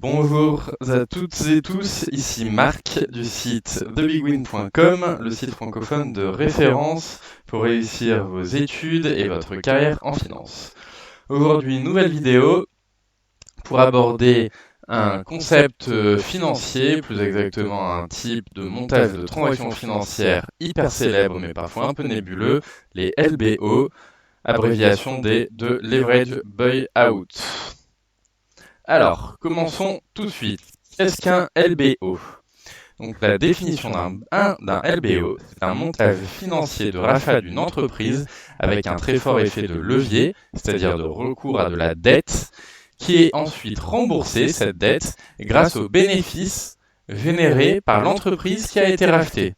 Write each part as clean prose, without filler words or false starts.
Bonjour à toutes et tous, ici Marc du site thebigwin.com, le site francophone de référence pour réussir vos études et votre carrière en finance. Aujourd'hui, nouvelle vidéo pour aborder un concept financier, plus exactement un type de montage de transactions financières hyper célèbre mais parfois un peu nébuleux, les LBO, abréviation de Leverage Buyout. Alors, commençons tout de suite. Qu'est-ce qu'un LBO? Donc la définition d'un LBO, c'est un montage financier de rachat d'une entreprise avec un très fort effet de levier, c'est-à-dire de recours à de la dette, qui est ensuite remboursée, cette dette, grâce aux bénéfices générés par l'entreprise qui a été rachetée.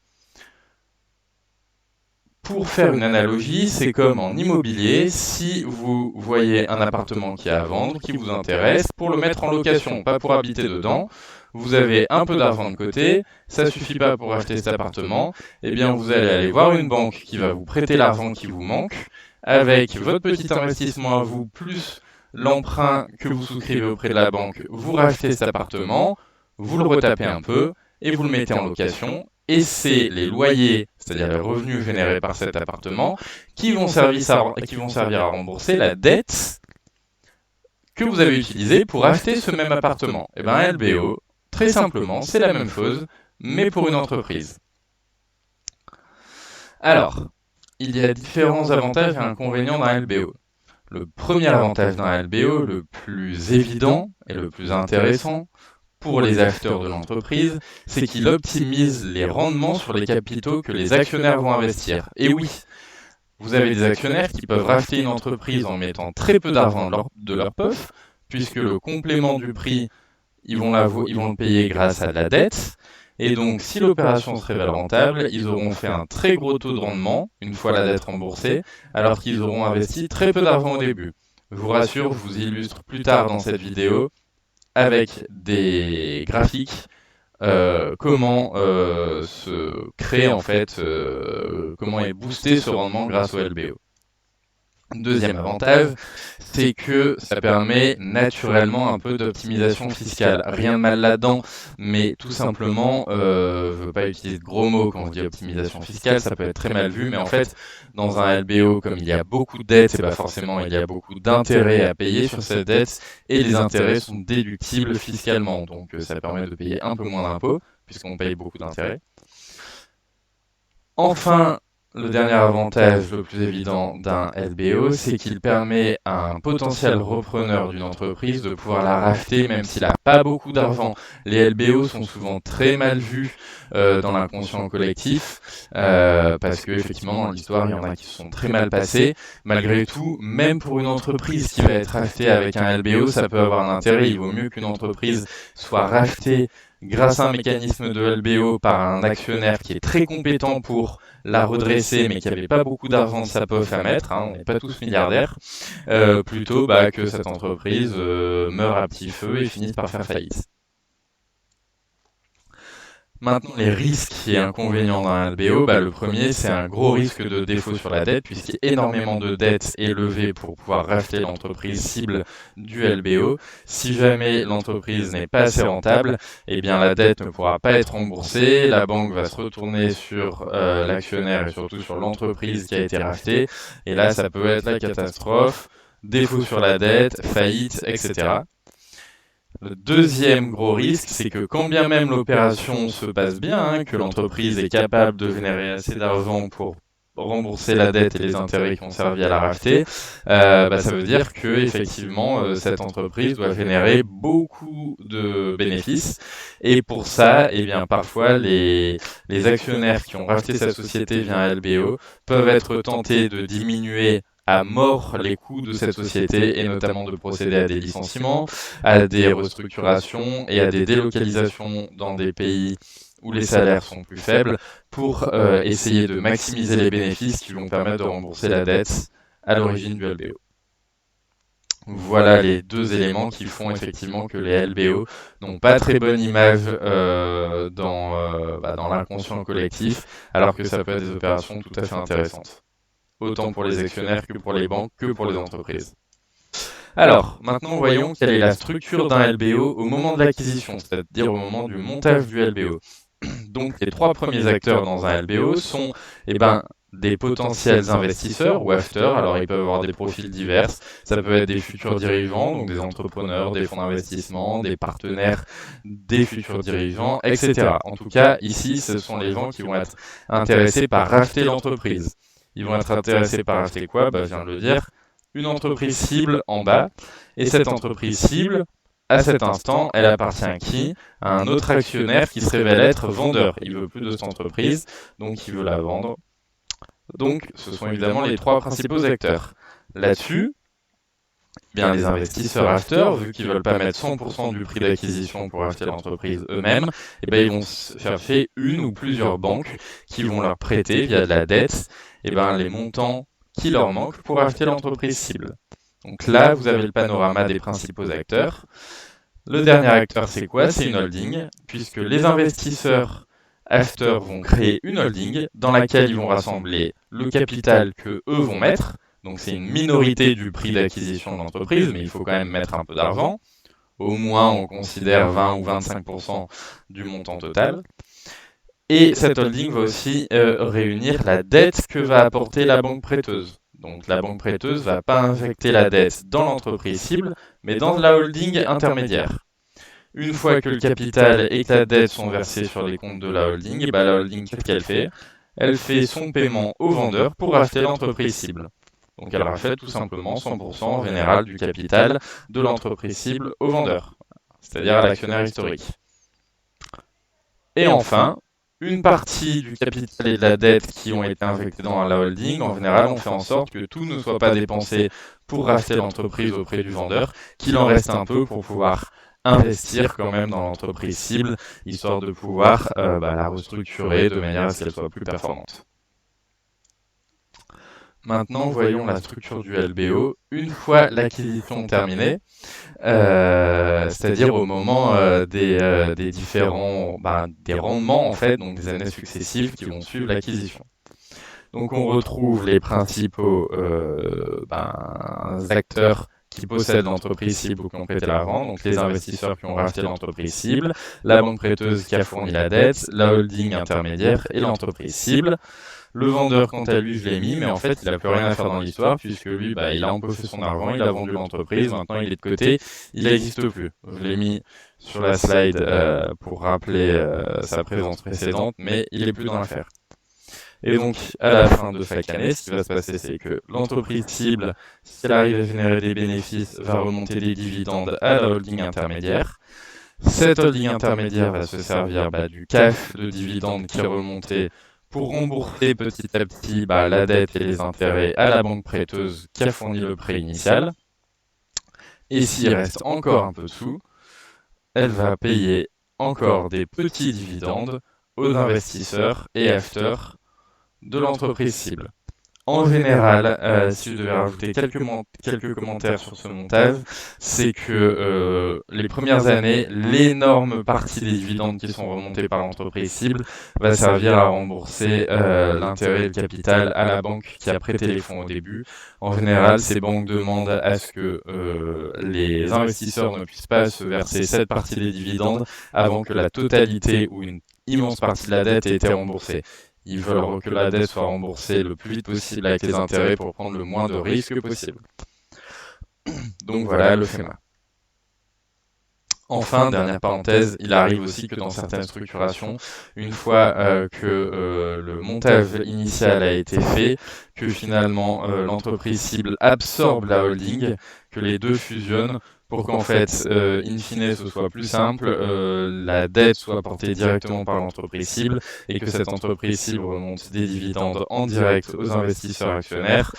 Pour faire une analogie, c'est comme en immobilier, si vous voyez un appartement qui est à vendre, qui vous intéresse, pour le mettre en location, pas pour habiter dedans, vous avez un peu d'argent de côté, ça suffit pas pour acheter cet appartement, eh bien vous allez aller voir une banque qui va vous prêter l'argent qui vous manque, avec votre petit investissement à vous, plus l'emprunt que vous souscrivez auprès de la banque, vous rachetez cet appartement, vous le retapez un peu, et vous le mettez en location, et c'est les loyers, c'est-à-dire les revenus générés par cet appartement, qui vont servir à rembourser la dette que vous avez utilisée pour acheter ce même appartement. Et bien un LBO, très simplement, c'est la même chose, mais pour une entreprise. Alors, il y a différents avantages et inconvénients d'un LBO. Le premier avantage d'un LBO, le plus évident et le plus intéressant, pour les acheteurs de l'entreprise, c'est qu'il optimise les rendements sur les capitaux que les actionnaires vont investir. Et oui, vous avez des actionnaires qui peuvent racheter une entreprise en mettant très peu d'argent de leur poche, puisque le complément du prix, ils vont le payer grâce à de la dette. Et donc, si l'opération se révèle rentable, ils auront fait un très gros taux de rendement, une fois la dette remboursée, alors qu'ils auront investi très peu d'argent au début. Je vous rassure, je vous illustre plus tard dans cette vidéo avec des graphiques comment se crée en fait, comment est boosté ce rendement grâce au LBO. Deuxième avantage, c'est que ça permet naturellement un peu d'optimisation fiscale. Rien de mal là-dedans, mais tout simplement, je ne veux pas utiliser de gros mots quand on dit optimisation fiscale, ça peut être très mal vu, mais en fait, dans un LBO, comme il y a beaucoup de dettes, et forcément il y a beaucoup d'intérêts à payer sur cette dette, et les intérêts sont déductibles fiscalement, donc ça permet de payer un peu moins d'impôts, puisqu'on paye beaucoup d'intérêts. Enfin, le dernier avantage le plus évident d'un LBO, c'est qu'il permet à un potentiel repreneur d'une entreprise de pouvoir la racheter même s'il n'a pas beaucoup d'argent. Les LBO sont souvent très mal vus dans l'inconscient collectif parce que effectivement dans l'histoire il y en a qui se sont très mal passés. Malgré tout, même pour une entreprise qui va être rachetée avec un LBO, ça peut avoir un intérêt. Il vaut mieux qu'une entreprise soit rachetée grâce à un mécanisme de LBO par un actionnaire qui est très compétent pour la redresser, mais qui n'avait pas beaucoup d'argent de sa poche à mettre, hein, on n'est pas tous milliardaires, plutôt que cette entreprise meure à petit feu et finisse par faire faillite. Maintenant, les risques et inconvénients d'un LBO, le premier, c'est un gros risque de défaut sur la dette, puisqu'énormément de dettes est levée pour pouvoir racheter l'entreprise cible du LBO. Si jamais l'entreprise n'est pas assez rentable, eh bien la dette ne pourra pas être remboursée, la banque va se retourner sur l'actionnaire et surtout sur l'entreprise qui a été rachetée, et là ça peut être la catastrophe, défaut sur la dette, faillite, etc. Le deuxième gros risque, c'est que quand bien même l'opération se passe bien, que l'entreprise est capable de générer assez d'argent pour rembourser la dette et les intérêts qui ont servi à la racheter, ça veut dire que effectivement cette entreprise doit générer beaucoup de bénéfices. Et pour ça, eh bien parfois les actionnaires qui ont racheté sa société via un LBO peuvent être tentés de diminuer à mort les coûts de cette société et notamment de procéder à des licenciements, à des restructurations et à des délocalisations dans des pays où les salaires sont plus faibles pour essayer de maximiser les bénéfices qui vont permettre de rembourser la dette à l'origine du LBO. Voilà les deux éléments qui font effectivement que les LBO n'ont pas très bonne image dans l'inconscient collectif, alors que ça peut être des opérations tout à fait intéressantes, autant pour les actionnaires que pour les banques que pour les entreprises. Alors, maintenant voyons quelle est la structure d'un LBO au moment de l'acquisition, c'est-à-dire au moment du montage du LBO. Donc les trois premiers acteurs dans un LBO sont des potentiels investisseurs ou acheteurs. Alors ils peuvent avoir des profils divers. Ça peut être des futurs dirigeants, donc des entrepreneurs, des fonds d'investissement, des partenaires des futurs dirigeants, etc. En tout cas, ici, ce sont les gens qui vont être intéressés par racheter l'entreprise. Ils vont être intéressés par racheter quoi? Je viens de le dire, une entreprise cible en bas. Et cette entreprise cible, à cet instant, elle appartient à qui? À un autre actionnaire qui se révèle être vendeur. Il veut plus de cette entreprise, donc il veut la vendre. Donc, ce sont évidemment les trois principaux acteurs. Là-dessus, les investisseurs acheteurs, vu qu'ils ne veulent pas mettre 100% du prix d'acquisition pour acheter l'entreprise eux-mêmes, ils vont chercher une ou plusieurs banques qui vont leur prêter via de la dette les montants qui leur manquent pour acheter l'entreprise cible. Donc là, vous avez le panorama des principaux acteurs. Le dernier acteur, c'est quoi? C'est une holding, puisque les investisseurs acheteurs vont créer une holding dans laquelle ils vont rassembler le capital que eux vont mettre. Donc c'est une minorité du prix d'acquisition de l'entreprise, mais il faut quand même mettre un peu d'argent. Au moins, on considère 20 ou 25% du montant total. Et cette holding va aussi réunir la dette que va apporter la banque prêteuse. Donc la banque prêteuse ne va pas injecter la dette dans l'entreprise cible, mais dans la holding intermédiaire. Une fois que le capital et que la dette sont versés sur les comptes de la holding, la holding, qu'est-ce qu'elle fait? Elle fait son paiement au vendeur pour racheter l'entreprise cible. Donc elle rachète tout simplement 100% en général du capital de l'entreprise cible au vendeur, c'est-à-dire à l'actionnaire historique. Et enfin, une partie du capital et de la dette qui ont été injectés dans la holding, en général, on fait en sorte que tout ne soit pas dépensé pour racheter l'entreprise auprès du vendeur, qu'il en reste un peu pour pouvoir investir quand même dans l'entreprise cible, histoire de pouvoir la restructurer de manière à ce qu'elle soit plus performante. Maintenant, voyons la structure du LBO. Une fois l'acquisition terminée, c'est-à-dire au moment des différents des rendements en fait, donc des années successives qui vont suivre l'acquisition. Donc on retrouve les principaux acteurs qui possèdent l'entreprise cible ou qui ont prêté l'argent, donc les investisseurs qui ont racheté l'entreprise cible, la banque prêteuse qui a fourni la dette, la holding intermédiaire et l'entreprise cible. Le vendeur, quant à lui, je l'ai mis, mais en fait, il n'a plus rien à faire dans l'histoire, puisque lui, il a empoché son argent, il a vendu l'entreprise, maintenant il est de côté, il n'existe plus. Je l'ai mis sur la slide pour rappeler sa présence précédente, mais il n'est plus dans l'affaire. Et donc, à la fin de chaque année, ce qui va se passer, c'est que l'entreprise cible, si elle arrive à générer des bénéfices, va remonter des dividendes à la holding intermédiaire. Cette holding intermédiaire va se servir du cash de dividendes qui est remonté pour rembourser petit à petit la dette et les intérêts à la banque prêteuse qui a fourni le prêt initial. Et s'il reste encore un peu de sous, elle va payer encore des petits dividendes aux investisseurs et acheteurs de l'entreprise cible. En général, si je devais rajouter quelques commentaires sur ce montage, c'est que les premières années, l'énorme partie des dividendes qui sont remontés par l'entreprise cible va servir à rembourser l'intérêt et le capital à la banque qui a prêté les fonds au début. En général, ces banques demandent à ce que les investisseurs ne puissent pas se verser cette partie des dividendes avant que la totalité ou une immense partie de la dette ait été remboursée. Ils veulent que la dette soit remboursée le plus vite possible avec les intérêts pour prendre le moins de risques possible. Donc voilà le schéma. Enfin, dernière parenthèse, il arrive aussi que dans certaines structurations, une fois que le montage initial a été fait, que finalement l'entreprise cible absorbe la holding, que les deux fusionnent, pour qu'en fait, in fine, ce soit plus simple, la dette soit portée directement par l'entreprise cible et que cette entreprise cible remonte des dividendes en direct aux investisseurs actionnaires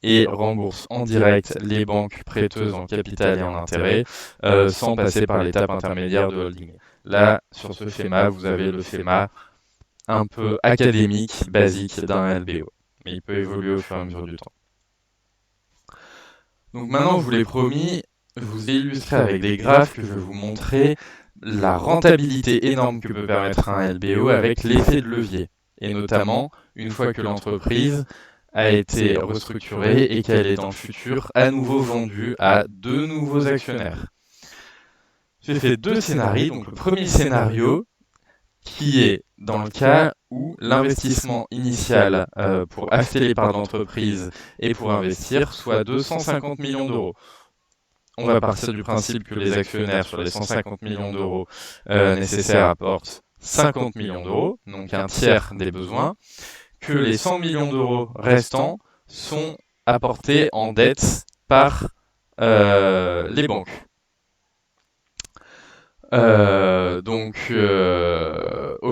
et rembourse en direct les banques prêteuses en capital et en intérêt sans passer par l'étape intermédiaire de holding. Là, sur ce schéma, vous avez le schéma un peu académique, basique d'un LBO, mais il peut évoluer au fur et à mesure du temps. Donc maintenant, je vous l'ai promis, je vous ai illustré avec des graphes que je vais vous montrer la rentabilité énorme que peut permettre un LBO avec l'effet de levier. Et notamment, une fois que l'entreprise a été restructurée et qu'elle est dans le futur à nouveau vendue à de nouveaux actionnaires. J'ai fait 2 scénarios. Donc le premier scénario qui est dans le cas où l'investissement initial pour acheter les parts d'entreprise et pour investir soit 250 millions d'euros. On va partir du principe que les actionnaires sur les 150 millions d'euros nécessaires apportent 50 millions d'euros, donc un tiers des besoins, que les 100 millions d'euros restants sont apportés en dette par les banques. Au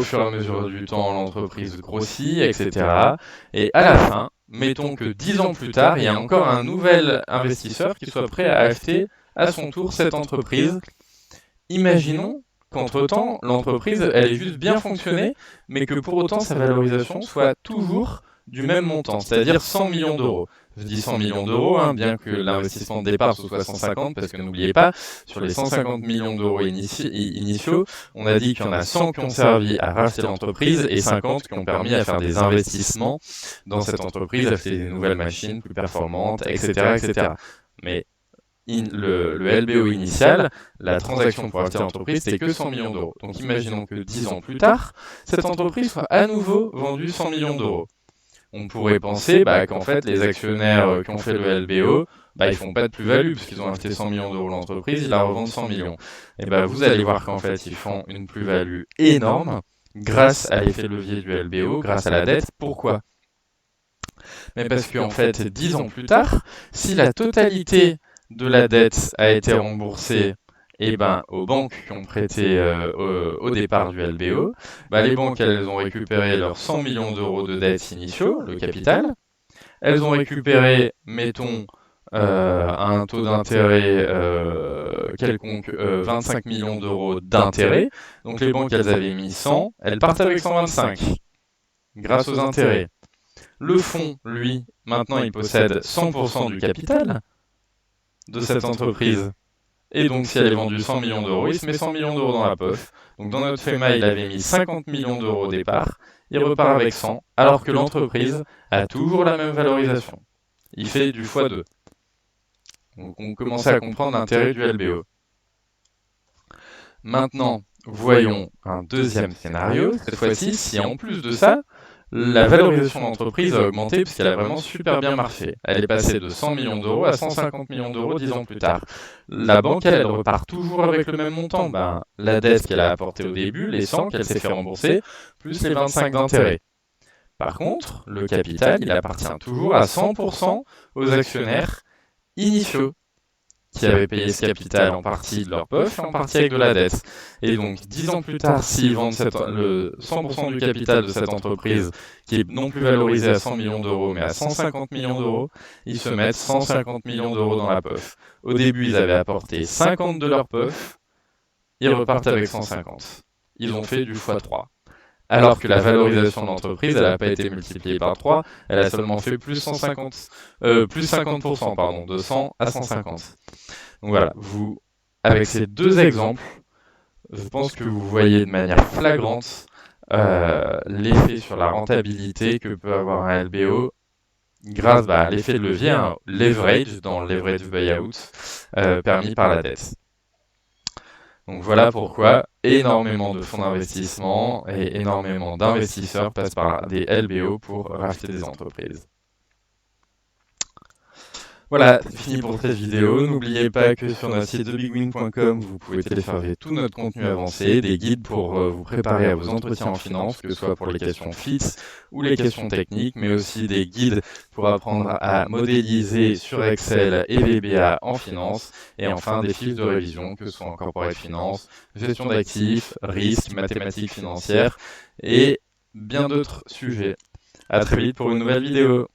fur et à mesure du temps, l'entreprise grossit, etc. Et à la fin, mettons que 10 ans plus tard, il y a encore un nouvel investisseur qui soit prêt à acheter à son tour cette entreprise. Imaginons qu'entre-temps, l'entreprise, elle ait juste bien fonctionné, mais que pour autant, sa valorisation soit toujours du même montant, c'est-à-dire 100 millions d'euros. Je dis 100 millions d'euros, bien que l'investissement de départ soit 150, parce que n'oubliez pas, sur les 150 millions d'euros initiaux, on a dit qu'il y en a 100 qui ont servi à racheter l'entreprise et 50 qui ont permis à faire des investissements dans cette entreprise, acheter des nouvelles machines plus performantes, etc. etc. Mais le LBO initial, la transaction pour acheter l'entreprise, c'était que 100 millions d'euros. Donc imaginons que 10 ans plus tard, cette entreprise soit à nouveau vendue 100 millions d'euros. On pourrait penser qu'en fait, les actionnaires qui ont fait le LBO, ils font pas de plus-value, parce qu'ils ont acheté 100 millions d'euros l'entreprise, ils la revendent 100 millions. Et vous allez voir qu'en fait, ils font une plus-value énorme, grâce à l'effet de levier du LBO, grâce à la dette. Pourquoi ? Mais parce qu'en fait, 10 ans plus tard, si la totalité de la dette a été remboursée aux banques qui ont prêté au départ du LBO, les banques, elles ont récupéré leurs 100 millions d'euros de dettes initiaux, le capital. Elles ont récupéré, mettons, à un taux d'intérêt quelconque, 25 millions d'euros d'intérêt. Donc les banques, elles avaient mis 100, elles partent avec 125, grâce aux intérêts. Le fonds, lui, maintenant, il possède 100% du capital de cette entreprise. Et donc, si elle est vendue 100 millions d'euros, il se met 100 millions d'euros dans la poche. Donc, dans notre schéma, il avait mis 50 millions d'euros au départ. Il repart avec 100, alors que l'entreprise a toujours la même valorisation. Il fait du x2. Donc, on commence à comprendre l'intérêt du LBO. Maintenant, voyons un deuxième scénario. Cette fois-ci, si en plus de ça, la valorisation de l'entreprise a augmenté parce qu'elle a vraiment super bien marché. Elle est passée de 100 millions d'euros à 150 millions d'euros 10 ans plus tard. La banque, elle repart toujours avec le même montant. La dette qu'elle a apportée au début, les 100 qu'elle s'est fait rembourser, plus les 25 d'intérêt. Par contre, le capital, il appartient toujours à 100% aux actionnaires initiaux, qui avaient payé ce capital en partie de leur poche et en partie avec de la dette. Et donc, 10 ans plus tard, s'ils vendent le 100% du capital de cette entreprise, qui est non plus valorisée à 100 millions d'euros, mais à 150 millions d'euros, ils se mettent 150 millions d'euros dans la poche. Au début, ils avaient apporté 50 de leur poche, ils repartent avec 150. Ils ont fait du x3. Alors que la valorisation de l'entreprise, elle n'a pas été multipliée par 3, elle a seulement fait plus 50%, de 100 à 150. Donc voilà, avec ces 2 exemples, je pense que vous voyez de manière flagrante l'effet sur la rentabilité que peut avoir un LBO grâce à l'effet de levier, leverage dans le leverage buyout permis par la dette. Donc voilà pourquoi énormément de fonds d'investissement et énormément d'investisseurs passent par des LBO pour racheter des entreprises. Voilà, c'est fini pour cette vidéo. N'oubliez pas que sur notre site thebigwin.com, vous pouvez télécharger tout notre contenu avancé, des guides pour vous préparer à vos entretiens en finance, que ce soit pour les questions FIT ou les questions techniques, mais aussi des guides pour apprendre à modéliser sur Excel et VBA en finance, et enfin des fiches de révision, que ce soit en corporate finance, gestion d'actifs, risques, mathématiques financières, et bien d'autres sujets. À très vite pour une nouvelle vidéo.